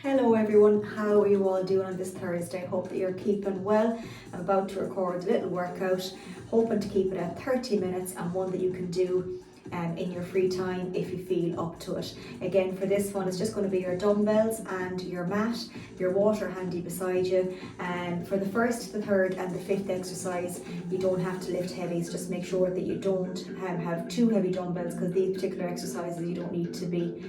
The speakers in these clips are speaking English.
Hello everyone, how are you all doing on this Thursday? Hope that you're keeping well. I'm about to record a little workout, hoping to keep it at 30 minutes and one that you can do in your free time if you feel up to it. Again, for this one, it's just going to be your dumbbells and your mat, your water handy beside you. And for the first, the third and the fifth exercise, you don't have to lift heavies. Just make sure that you don't have too heavy dumbbells, because these particular exercises you don't need to be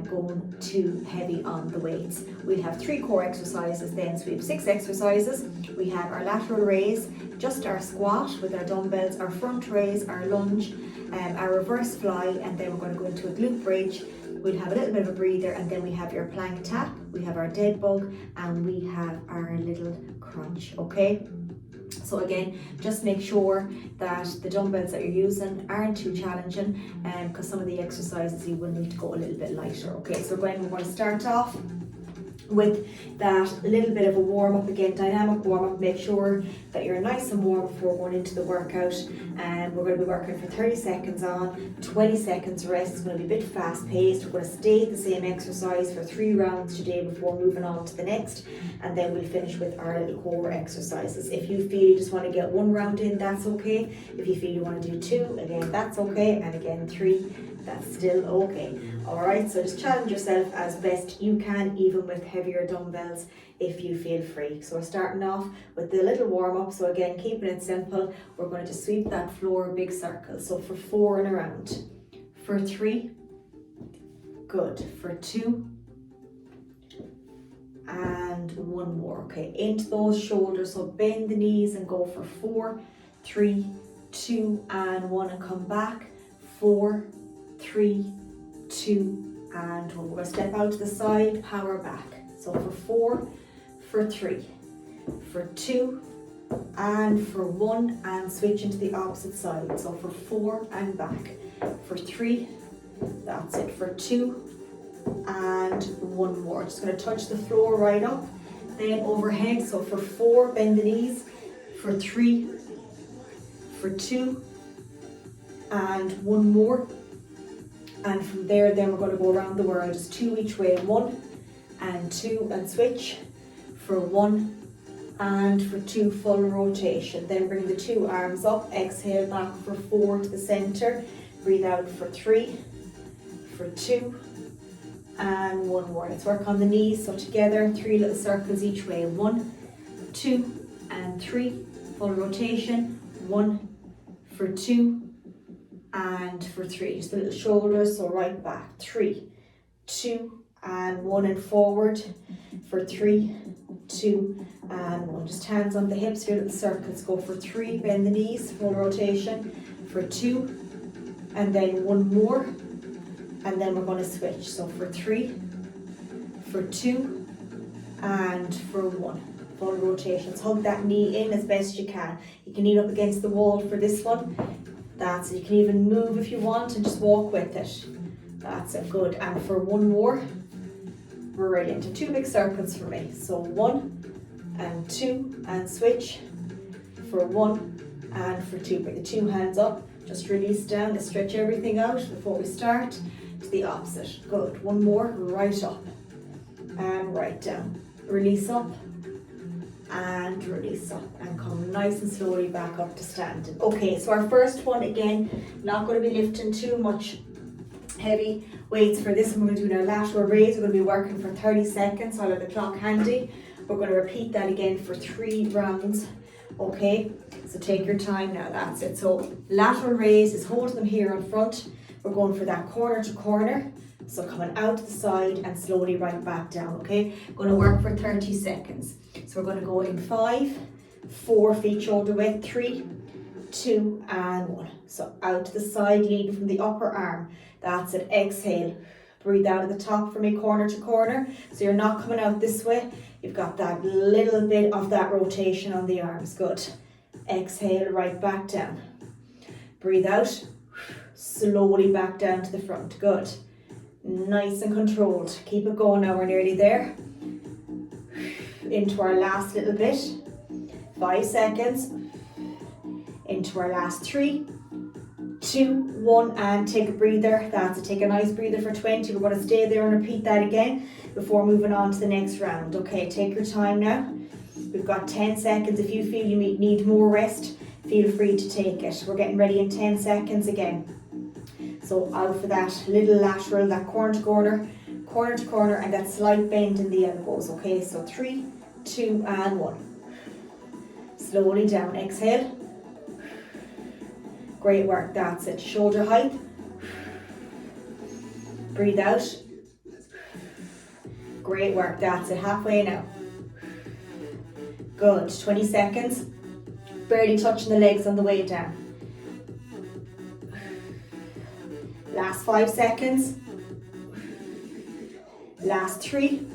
going too heavy on the weights. We'll have 3 core exercises then, so we have 6 exercises. We have our lateral raise, just our squat with our dumbbells, our front raise, our lunge, our reverse fly, and then we're going to go into a glute bridge. We'll have a little bit of a breather, and then we have your plank tap, we have our dead bug, and we have our little crunch, okay? So again, just make sure that the dumbbells that you're using aren't too challenging, because some of the exercises you will need to go a little bit lighter. Okay, so we're going to start off with that little bit of a warm up again, dynamic warm up. Make sure that you're nice and warm before going into the workout. And we're going to be working for 30 seconds on, 20 seconds rest. It's going to be a bit fast paced. We're going to stay at the same exercise for 3 rounds today before moving on to the next, and then we'll finish with our little core exercises. If you feel you just want to get 1 round in, that's okay. If you feel you want to do 2, again, that's okay. And again, 3, that's still okay. Alright, so just challenge yourself as best you can, even with heavier dumbbells if you feel free. So we're starting off with the little warm up. So again, keeping it simple, we're going to just sweep that floor big circle. So for 4 and around, for 3, good, for 2, and 1 more. Okay, into those shoulders, so bend the knees and go for 4, 3, 2, and 1, and come back, 4, 3, 2, and 1. We're going to step out to the side, power back. So for 4, for 3, for 2, and for 1, and switch into the opposite side. So for 4 and back, for 3, that's it, for 2, and 1 more. Just going to touch the floor right up, then overhead. So for 4, bend the knees, for 3, for 2, and 1 more. And from there, then we're going to go around the world, just 2 each way, 1 and 2, and switch for 1 and for 2, full rotation. Then bring the 2 arms up, exhale back for 4 to the center, breathe out for 3, for 2, and 1 more. Let's work on the knees. So together, 3 little circles each way, 1, 2, and 3, full rotation, 1 for 2, and for 3, just the little shoulders, so right back, 3, 2, and 1, and forward, for 3, 2, and 1. Just hands on the hips, your little circles, go for 3, bend the knees, full rotation, for 2, and then 1 more, and then we're going to switch. So for 3, for 2, and for 1. Full rotations. Hug that knee in as best you can. You can knee up against the wall for this one. That's it. You can even move if you want and just walk with it. That's it. Good. And for 1 more, brilliant. And 2 big circles for me. So 1 and 2, and switch for 1 and for 2. Bring the 2 hands up. Just release down. Let's stretch everything out before we start. To the opposite. Good. 1 more. Right up and right down. Release up and release up, and come nice and slowly back up to standing. Okay, so our first one, again, not going to be lifting too much heavy weights for this one. We're going to do our lateral raise. We're going to be working for 30 seconds. I'll have the clock handy. We're going to repeat that again for 3 rounds. Okay, so take your time now. That's it. So lateral raise is holding them here in front. We're going for that corner to corner. So coming out to the side and slowly right back down, okay? Going to work for 30 seconds. So we're going to go in 5, 4, feet shoulder width, 3, 2, and 1. So out to the side, leading from the upper arm. That's it. Exhale. Breathe out at the top for me, corner to corner. So you're not coming out this way. You've got that little bit of that rotation on the arms. Good. Exhale, right back down. Breathe out. Slowly back down to the front. Good. Nice and controlled. Keep it going now, we're nearly there. Into our last little bit. 5 seconds. Into our last 3, 2, 1, and take a breather. That's it. Take a nice breather for 20. We're going to stay there and repeat that again before moving on to the next round. Okay, take your time now. We've got 10 seconds. If you feel you need more rest, feel free to take it. We're getting ready in 10 seconds again. So out for that little lateral, that corner to corner, and that slight bend in the elbows. Okay, so 3, 2, and 1. Slowly down, exhale. Great work, that's it. Shoulder height. Breathe out. Great work, that's it. Halfway now. Good, 20 seconds. Barely touching the legs on the way down. Last 5 seconds. Last 3,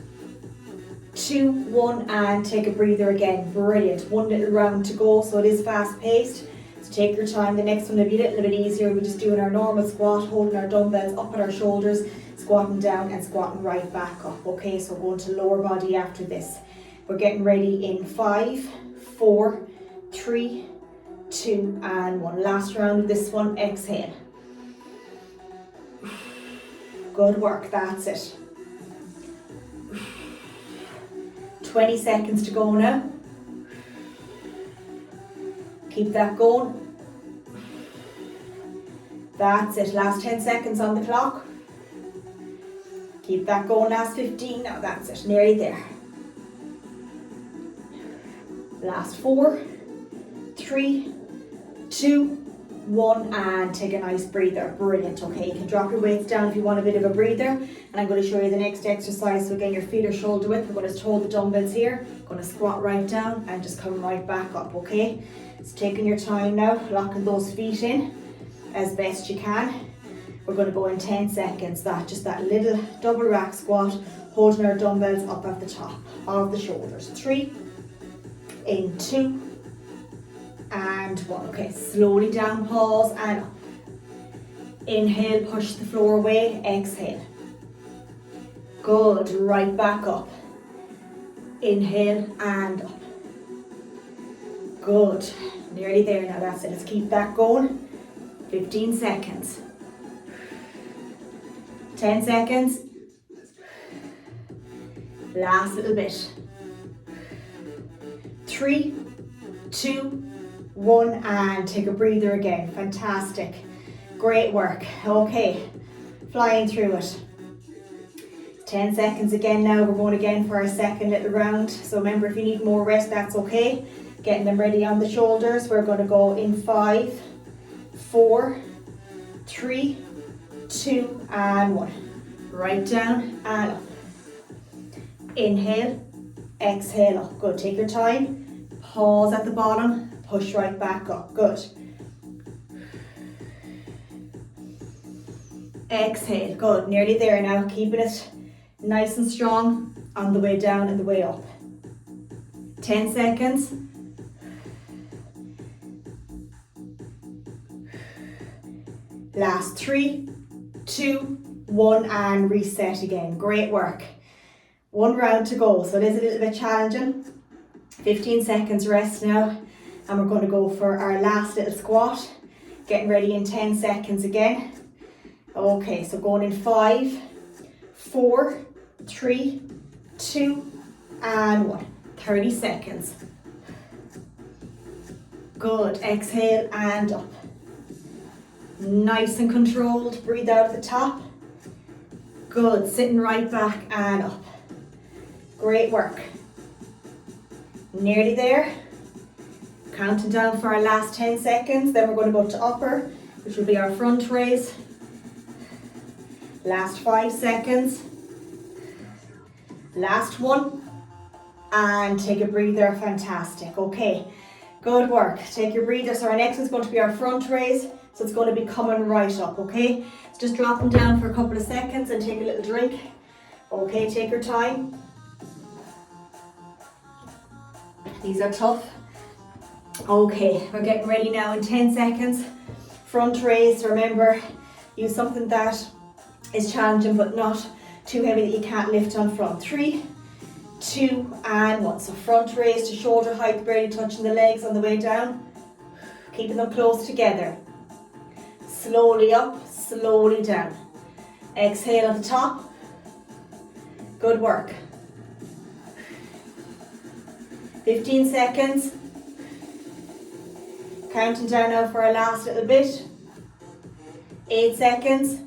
2, 1, and take a breather again. Brilliant. One little round to go, so it is fast paced. So take your time. The next one will be a little bit easier. We're just doing our normal squat, holding our dumbbells up at our shoulders, squatting down and squatting right back up. Okay, so going to lower body after this. We're getting ready in 5, 4, 3, 2, and 1. Last round of this one, exhale. Good work, that's it. 20 seconds to go now. Keep that going. That's it, last 10 seconds on the clock. Keep that going, last 15, now that's it, nearly there. Last 4, 3, 2, 1, and take a nice breather. Brilliant. Okay, you can drop your weights down if you want a bit of a breather, and I'm going to show you the next exercise. So again, your feet are shoulder width. We're going to hold the dumbbells here, going to squat right down and just come right back up. Okay, so taking your time now, locking those feet in as best you can. We're going to go in 10 seconds. Just that little double rack squat, holding our dumbbells up at the top of the shoulders. 3, in 2, and 1. Okay, slowly down, pause, and up. Inhale, push the floor away, exhale. Good, right back up. Inhale and up. Good, nearly there now, that's it. Let's keep that going. 15 seconds. 10 seconds. Last little bit. 3, 2, 1, and take a breather again. Fantastic. Great work. Okay, flying through it. 10 seconds again now. We're going again for our second little round. So remember, if you need more rest, that's okay. Getting them ready on the shoulders. We're going to go in 5, 4, 3, 2, and 1. Right down and up. Inhale, exhale up. Good, take your time. Pause at the bottom, push right back up. Good. Exhale, good, nearly there now. Keeping it nice and strong on the way down and the way up. 10 seconds. Last 3, 2, 1, and reset again. Great work. One round to go, so it is a little bit challenging. 15 seconds rest now, and we're going to go for our last little squat. Getting ready in 10 seconds again. Okay, so going in 5, 4, 3, 2, and 1. 30 seconds. Good, exhale and up. Nice and controlled, breathe out at the top. Good, sitting right back and up. Great work. Nearly there. Counting down for our last 10 seconds, then we're going to go to upper, which will be our front raise. Last 5 seconds. Last one. And take a breather, fantastic. Okay, good work. Take your breather. So our next is going to be our front raise. So it's going to be coming right up, okay? So just drop them down for a couple of seconds and take a little drink. Okay, take your time. These are tough. Okay, we're getting ready now in 10 seconds. Front raise, remember, use something that is challenging but not too heavy that you can't lift on front. 3, 2, and 1. So front raise to shoulder height, barely touching the legs on the way down. Keeping them close together. Slowly up, slowly down. Exhale at the top. Good work. 15 seconds. Counting down now for our last little bit. 8 seconds.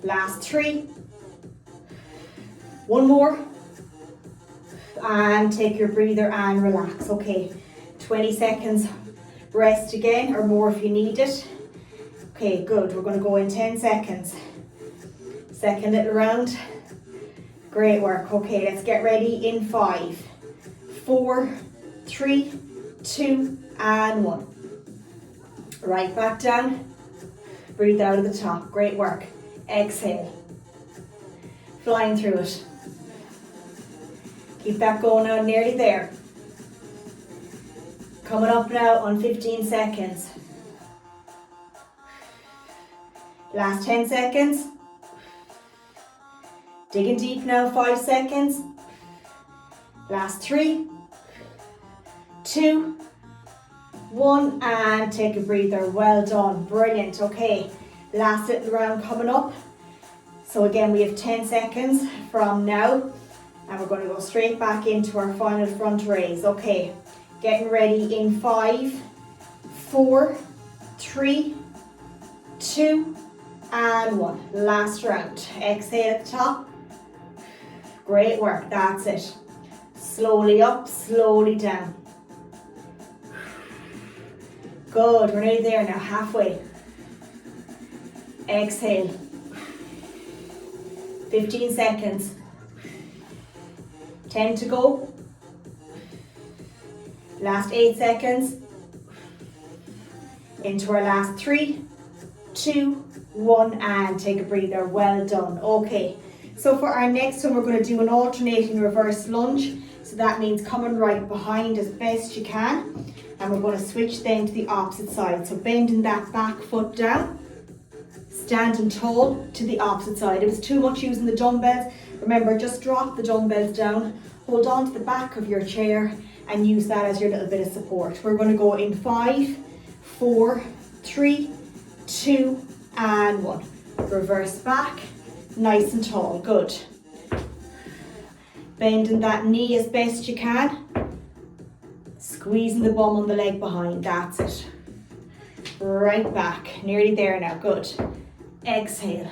Last 3. One more. And take your breather and relax. Okay, 20 seconds. Rest again, or more if you need it. Okay, good. We're going to go in 10 seconds. Second little round. Great work. Okay, let's get ready in 5, 4, 3, 2, and 1. Right back down. Breathe out of the top. Great work. Exhale. Flying through it. Keep that going now, nearly there. Coming up now on 15 seconds. Last 10 seconds. Digging deep now, 5 seconds. Last 3, 2, 1, and take a breather. Well done, brilliant. Okay, last little round coming up. So again, we have 10 seconds from now, and we're going to go straight back into our final front raise. Okay, getting ready in 5, 4, 3, 2, and 1. Last round. Exhale at the top. Great work, that's it. Slowly up, slowly down. Good, we're nearly there now, halfway. Exhale. 15 seconds. 10 to go. Last 8 seconds. Into our last 3, 2, 1, and take a breather. Well done. Okay, so for our next one, we're going to do an alternating reverse lunge. So that means coming right behind as best you can. And we're going to switch then to the opposite side. So bending that back foot down, standing tall to the opposite side. If it was too much using the dumbbells, remember, just drop the dumbbells down, hold on to the back of your chair and use that as your little bit of support. We're going to go in 5, 4, 3, 2, and 1. Reverse back, nice and tall, good. Bending that knee as best you can. Squeezing the bum on the leg behind, that's it. Right back, nearly there now, good. Exhale.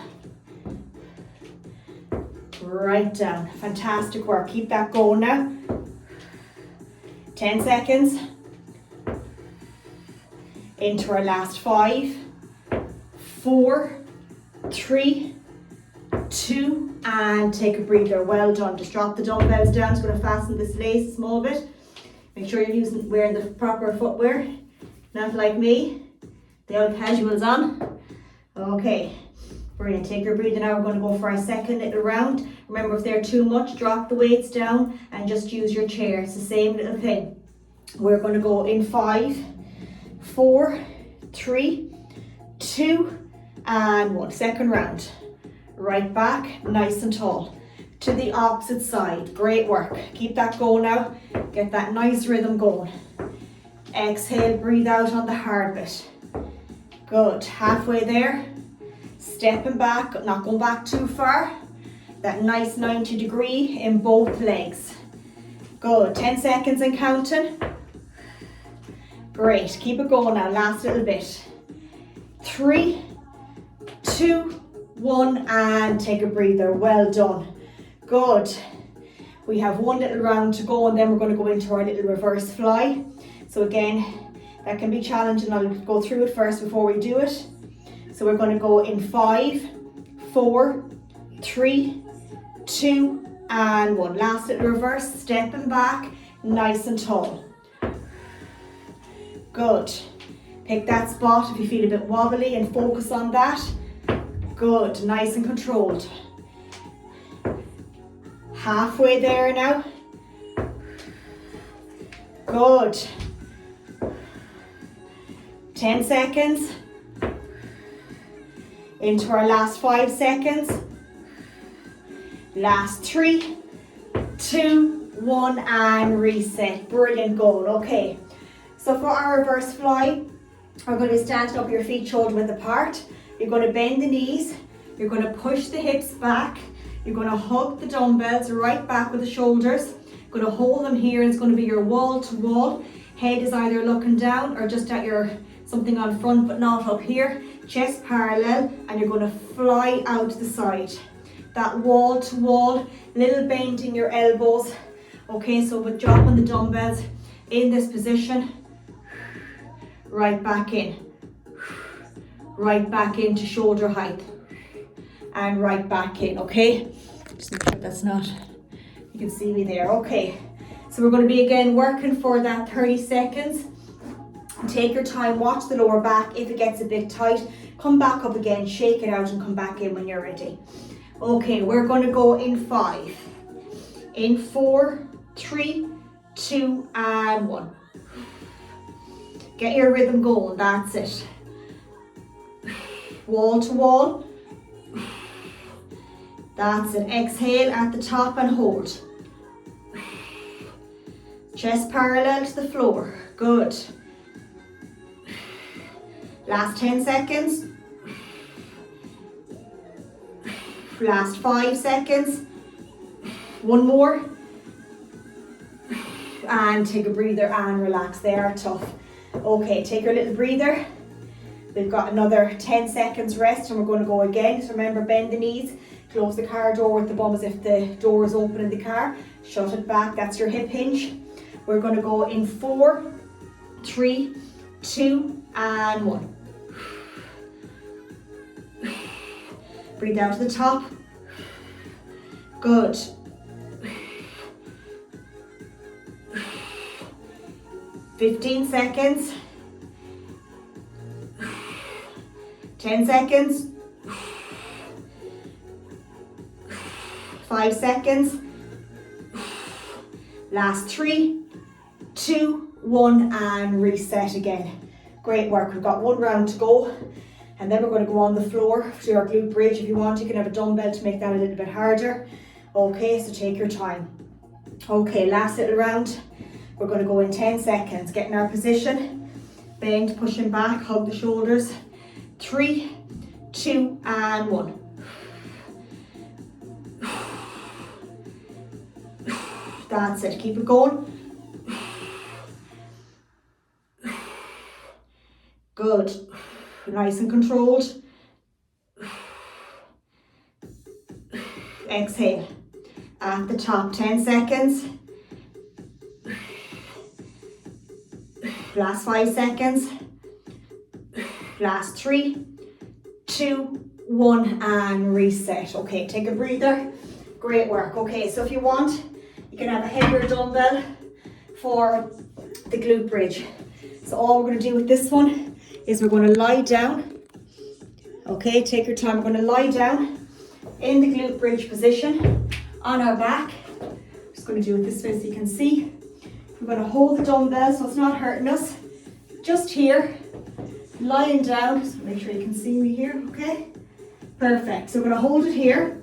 Right down, fantastic work. Keep that going now. 10 seconds. Into our last 5, 4, 3, 2, and take a breather. Well done. Just drop the dumbbells down. Just going to fasten this lace a small bit. Make sure you're wearing the proper footwear, not like me, the old casuals on. Okay, brilliant. Take your breathing now. We're going to go for our second little round. Remember, if they're too much, drop the weights down and just use your chair. It's the same little thing. We're going to go in 5, 4, 3, 2, and 1. Second round. Right back, nice and tall. To the opposite side. Great work. Keep that going now. Get that nice rhythm going. Exhale, breathe out on the hard bit. Good. Halfway there. Stepping back, not going back too far. That nice 90 degree in both legs. Good. 10 seconds and counting. Great. Keep it going now. Last little bit. 3, 2, 1, and take a breather. Well done. Good. We have one little round to go and then we're going to go into our little reverse fly. So again, that can be challenging. I'll go through it first before we do it. So we're going to go in 5, 4, 3, 2, and 1. Last little reverse, stepping back, nice and tall. Good. Pick that spot if you feel a bit wobbly and focus on that. Good, nice and controlled. Halfway there now. Good. 10 seconds. Into our last 5 seconds. Last 3, 2, 1, and reset. Brilliant goal. Okay. So for our reverse fly, We're going to be standing up, your feet shoulder width apart. You're going to bend the knees. You're going to push the hips back. You're going to hug the dumbbells right back with the shoulders. You're going to hold them here, and it's going to be your wall to wall. Head is either looking down or just at your something on front, but not up here. Chest parallel, and you're going to fly out to the side. That wall to wall, little bend in your elbows. Okay, so with dropping the dumbbells in this position, right back in, right back into shoulder height, and right back in, okay? Just make sure that's not, you can see me there, okay. So we're going to be again working for that 30 seconds. Take your time, watch the lower back. If it gets a bit tight, come back up again, shake it out and come back in when you're ready. Okay, we're going to go in 5, in 4, 3, 2, and 1. Get your rhythm going, that's it. Wall to wall. That's it. Exhale at the top and hold. Chest parallel to the floor. Good. Last 10 seconds. Last 5 seconds. One more. And take a breather and relax. They are tough. Okay, take your little breather. We've got another 10 seconds rest and we're going to go again. So remember, bend the knees. Close the car door with the bum as if the door is open in the car. Shut it back. That's your hip hinge. We're going to go in 4, 3, 2, and 1. Breathe out to the top. Good. "15 seconds. 10 seconds. 5 seconds. Last 3, 2, 1, and reset again. Great work. We've got one round to go, and then we're going to go on the floor to our glute bridge. If you want, you can have a dumbbell to make that a little bit harder. Okay, so take your time. Okay, last little round. We're going to go in 10 seconds. Get in our position. Bend, pushing back, hug the shoulders. 3, 2, and 1. That's it. Keep it going. Good. Nice and controlled. Exhale. At the top, 10 seconds. Last 5 seconds. Last 3, 2, 1, and reset. Okay, take a breather. Great work. Okay, so if you want, you can have a heavier dumbbell for the glute bridge. So all we're going to do with this one is we're going to lie down. Okay, take your time. We're going to lie down in the glute bridge position on our back. Just going to do it this way so you can see. We're going to hold the dumbbell so it's not hurting us. Just here, lying down. Just make sure you can see me here, okay? Perfect. So we're going to hold it here,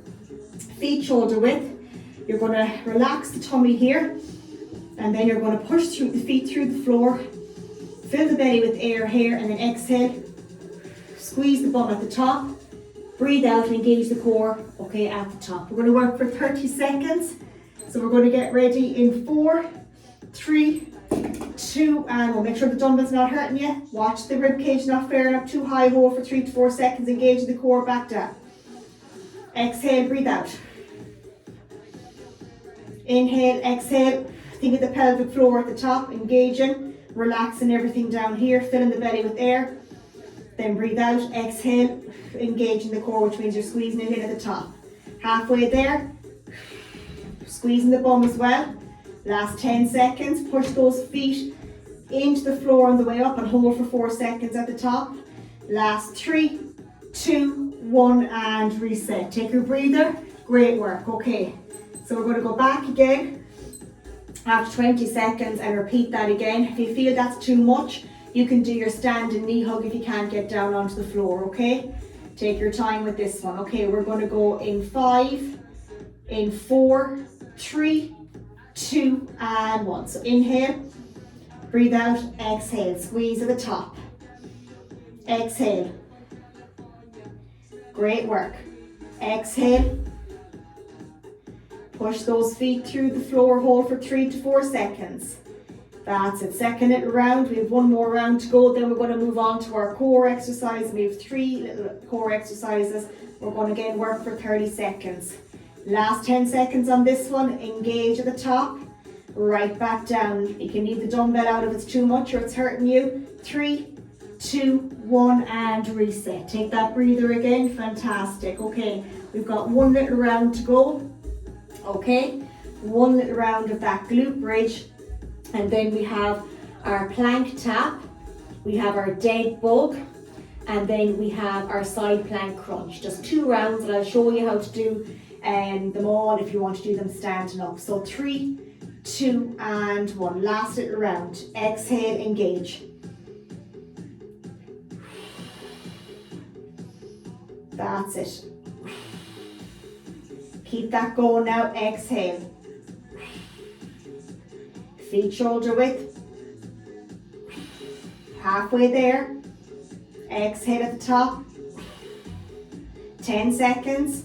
feet shoulder width. You're going to relax the tummy here, and then you're going to push through the feet through the floor. Fill the belly with air here, and then exhale. Squeeze the bum at the top. Breathe out and engage the core, okay, at the top. We're going to work for 30 seconds. So we're going to get ready in 4, 3, 2, and we'll make sure the dumbbell's not hurting you. Watch the rib cage not flaring up too high. Hold for 3 to 4 seconds. Engage the core, back down. Exhale, breathe out. Inhale, exhale. Think of the pelvic floor at the top, engaging, relaxing everything down here, filling the belly with air. Then breathe out, exhale, engaging the core, which means you're squeezing it in at the top. Halfway there, squeezing the bum as well. Last 10 seconds, push those feet into the floor on the way up and hold for 4 seconds at the top. Last 3, 2, 1, and reset. Take your breather. Great work. Okay, so we're going to go back again after 20 seconds and repeat that again. If you feel that's too much, you can do your standing knee hug if you can't get down onto the floor, okay? Take your time with this one. Okay, we're going to go in 5, in 4, 3, 2, and 1. So inhale, breathe out, exhale, squeeze at the top. exhale. Great work. Exhale. Push those feet through the floor, hold for 3 to 4 seconds. That's it, second little round. We have one more round to go, then we're going to move on to our core exercise. We have 3 little core exercises. We're going to again work for 30 seconds. Last 10 seconds on this one, engage at the top, right back down. You can leave the dumbbell out if it's too much or it's hurting you. 3, 2, 1, and reset. Take that breather again, fantastic. Okay, we've got one little round to go. Okay, one little round of that glute bridge, and then we have our plank tap, we have our dead bug, and then we have our side plank crunch. Just 2 rounds, and I'll show you how to do them all if you want to do them standing up. So 3, 2, and 1. Last little round. Exhale, engage. That's it. Keep that going now. Exhale. Feet shoulder width. Halfway there. Exhale at the top. 10 seconds.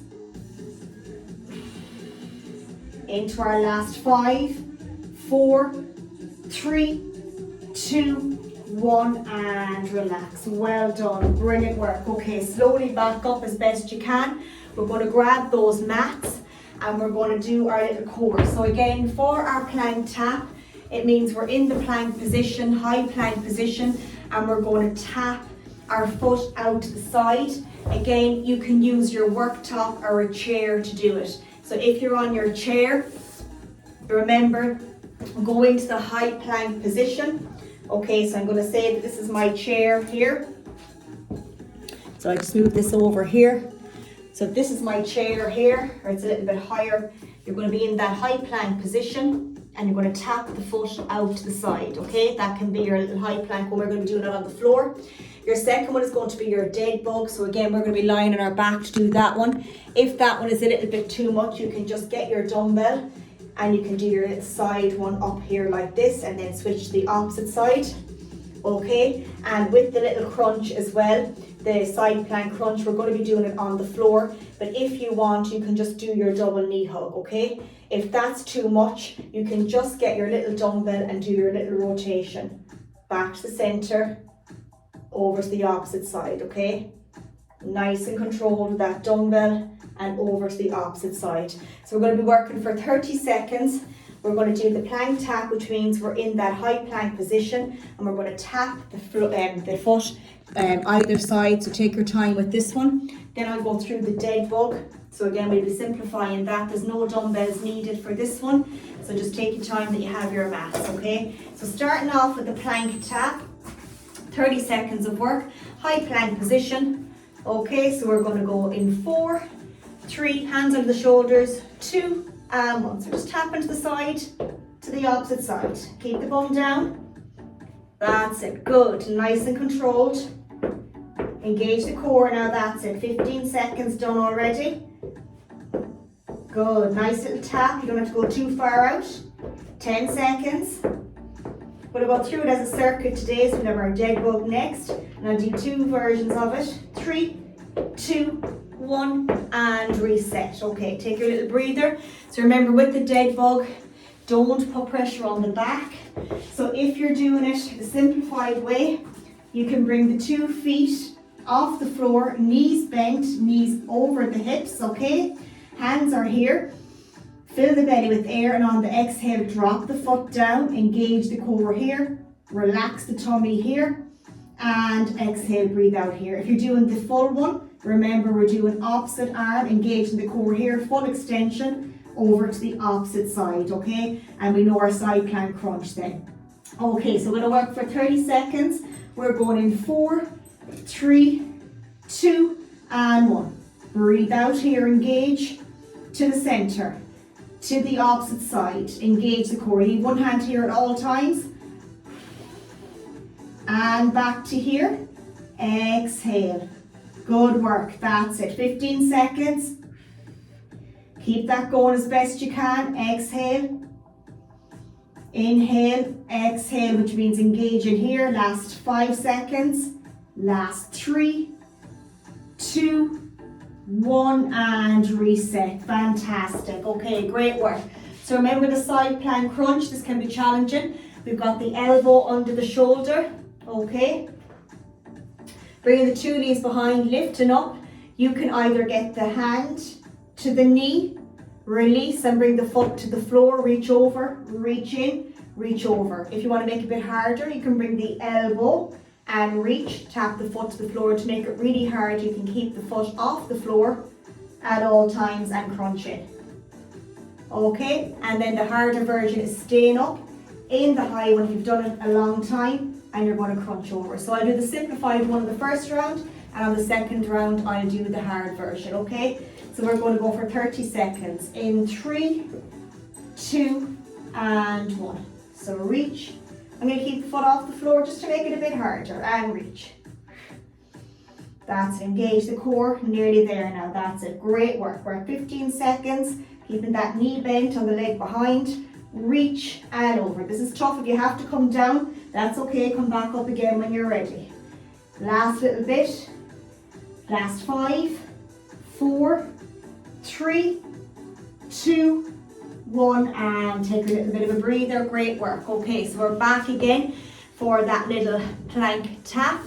Into our last 5, 4, 3, 2, 1, and relax. Well done. Brilliant work. Okay, slowly back up as best you can. We're going to grab those mats and we're going to do our little core. So again, for our plank tap, it means we're in the plank position, high plank position, and we're going to tap our foot out to the side. Again, you can use your worktop or a chair to do it. So if you're on your chair, remember, go into the high plank position. Okay, so I'm going to say that this is my chair here. So I just move this over here. So if this is my chair here, or it's a little bit higher, you're going to be in that high plank position and you're going to tap the foot out to the side, okay? That can be your little high plank when we're going to be doing it on the floor. Your second one is going to be your dead bug. So again, we're going to be lying on our back to do that one. If that one is a little bit too much, you can just get your dumbbell and you can do your side one up here like this and then switch to the opposite side, okay? And with the little crunch as well, the side plank crunch, we're going to be doing it on the floor, but if you want, you can just do your double knee hug, okay? If that's too much, you can just get your little dumbbell and do your little rotation. Back to the center, over to the opposite side, okay? Nice and controlled with that dumbbell and over to the opposite side. So we're going to be working for 30 seconds. We're going to do the plank tap, which means we're in that high plank position and we're going to tap the foot either side. So take your time with this one. Then I'll go through the dead bug. So again, we'll be simplifying that. There's no dumbbells needed for this one. So just take your time that you have your mats, okay? So starting off with the plank tap, 30 seconds of work, high plank position. Okay, so we're going to go in 4, 3, hands under the shoulders, 2, and 1. So just tap into the side, to the opposite side. Keep the bum down. That's it, good, nice and controlled. Engage the core now, that's it. 15 seconds done already. Good, nice little tap, you don't have to go too far out. 10 seconds. We'll go through it as a circuit today, so we'll have our dead bug next. And I'll do 2 versions of it. 3, 2, 1, and reset. Okay, take your little breather. So remember, with the dead bug, don't put pressure on the back. So if you're doing it the simplified way, you can bring the 2 feet off the floor, knees bent, knees over the hips, okay? Hands are here. Fill the belly with air, and on the exhale, drop the foot down, engage the core here, relax the tummy here, and exhale, breathe out here. If you're doing the full one, remember we're doing opposite arm, engaging the core here, full extension, over to the opposite side, okay? And we know our side plank crunch then. Okay, so we're gonna work for 30 seconds. We're going in 4, 3, 2, and 1. Breathe out here, engage to the center, to the opposite side, engage the core. Leave one hand here at all times. And back to here, exhale. Good work, that's it, 15 seconds. Keep that going as best you can. Exhale, inhale, exhale, which means engage in here. Last 5 seconds. Last 3, 2, 1, and reset. Fantastic. Okay, great work. So remember the side plank crunch, this can be challenging. We've got the elbow under the shoulder, okay? Bringing the 2 knees behind, lifting up. You can either get the hand to the knee, release and bring the foot to the floor, reach over, reach in, reach over. If you want to make it a bit harder, you can bring the elbow and reach, tap the foot to the floor. To make it really hard, you can keep the foot off the floor at all times and crunch in. Okay, and then the harder version is staying up in the high one if you've done it a long time and you're going to crunch over. So I'll do the simplified one in the first round, and on the second round I'll do the hard version, okay? So we're going to go for 30 seconds in 3, 2, and 1. So reach. I'm going to keep the foot off the floor just to make it a bit harder, and reach. That's it. Engage the core, nearly there now. That's it. Great work. We're at 15 seconds, keeping that knee bent on the leg behind. Reach and over. This is tough. If you have to come down, that's okay. Come back up again when you're ready. Last little bit. Last 5, 4, 3, 2, 1, and take a little bit of a breather. Great work. Okay, so we're back again for that little plank tap.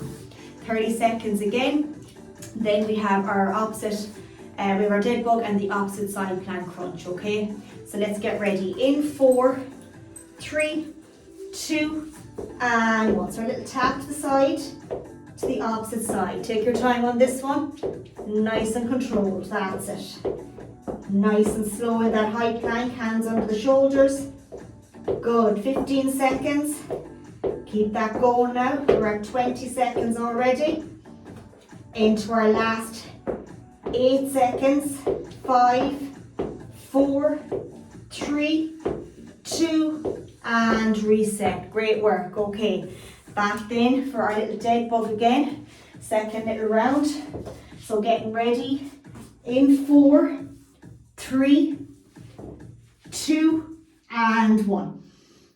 30 seconds again. Then we have our opposite, we have our dead bug and the opposite side plank crunch, okay? So let's get ready. In 4, 3, 2, and 1. So a little tap to the side, to the opposite side. Take your time on this one. Nice and controlled, that's it. Nice and slow in that high plank, hands under the shoulders. Good, 15 seconds. Keep that going now. We're at 20 seconds already. Into our last 8 seconds. 5, 4, 3, 2, and reset. Great work. Okay, back then for our little dead bug again. Second little round. So getting ready. In 4, 3, 2, and 1.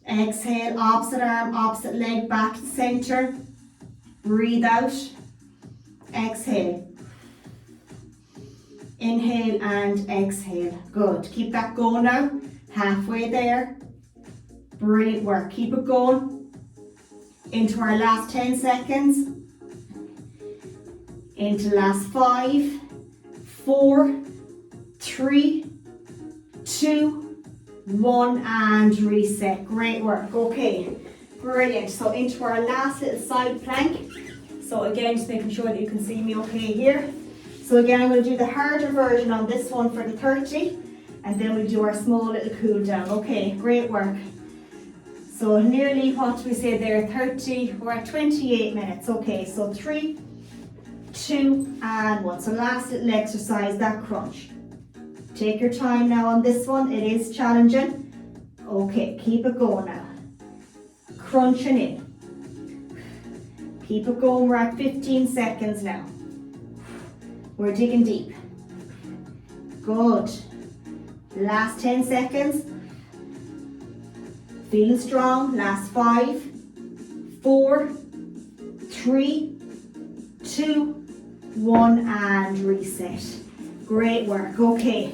Exhale, opposite arm, opposite leg back to the center. Breathe out. Exhale. Inhale and exhale. Good. Keep that going now. Halfway there. Brilliant work. Keep it going. Into our last 10 seconds. Into last 5, 4, 3, 2, 1, and reset. Great work. Okay, brilliant. So into our last little side plank. So again, just making sure that you can see me okay here. So again, I'm going to do the harder version on this one for the 30, and then we'll do our small little cool down. Okay, great work. So nearly, what do we say there, 30, we're at 28 minutes. Okay, so 3, 2, and 1. So last little exercise, that crunch. Take your time now on this one, it is challenging. Okay, keep it going now. Crunching in. Keep it going, we're at 15 seconds now. We're digging deep. Good. Last 10 seconds. Feeling strong. Last 5, 4, 3, 2, 1, and reset. Great work. Okay.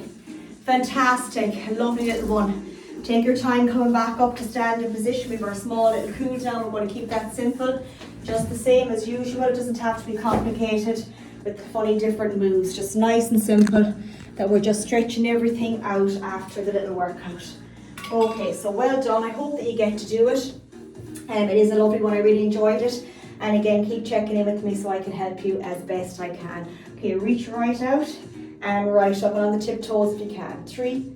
Fantastic. Lovely little one. Take your time coming back up to standing position. We have our small little cool down. We're going to keep that simple. Just the same as usual. It doesn't have to be complicated with funny different moves. Just nice and simple, that we're just stretching everything out after the little workout. Okay, so well done. I hope that you get to do it. It is a lovely one. I really enjoyed it. And again, keep checking in with me so I can help you as best I can. Okay, reach right out and right up and on the tiptoes if you can. 3,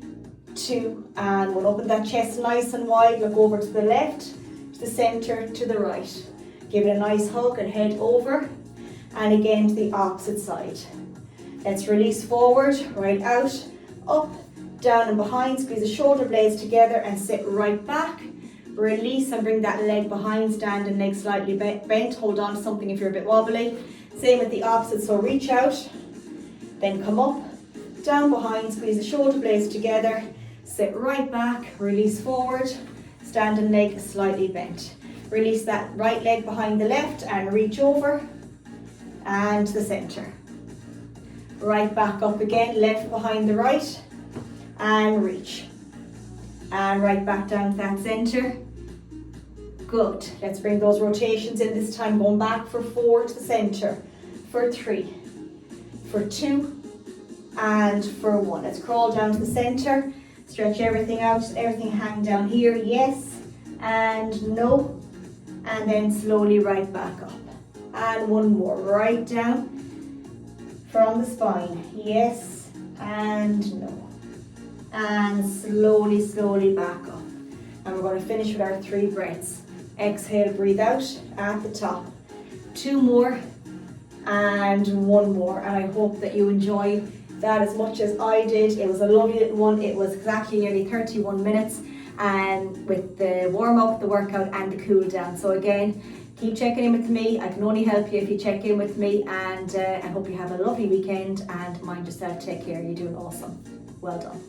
2, and 1. Open that chest nice and wide. Look over to the left, to the center, to the right. Give it a nice hug and head over. And again to the opposite side. Let's release forward, right out, up, down and behind. Squeeze the shoulder blades together and sit right back. Release and bring that leg behind, standing leg slightly bent. Hold on to something if you're a bit wobbly. Same with the opposite, so reach out, then come up, down behind, squeeze the shoulder blades together, sit right back, release forward, standing leg slightly bent. Release that right leg behind the left and reach over. and the center. Right back up again, left behind the right, and reach. And right back down to that center. Good. Let's bring those rotations in this time, going back for 4 to the center, for 3, for 2, and for 1. Let's crawl down to the center, stretch everything out, everything hang down here, yes, and no, and then slowly right back up. And one more, right down from the spine, yes, and no, and slowly, slowly back up. And we're going to finish with our 3 breaths. Exhale, breathe out at the top. 2 more, and 1 more. And I hope that you enjoyed that as much as I did. It was a lovely little one. It was exactly nearly 31 minutes, and with the warm up, the workout, and the cool down. So again, keep checking in with me. I can only help you if you check in with me, and I hope you have a lovely weekend, and mind yourself, take care. You're doing awesome. Well done.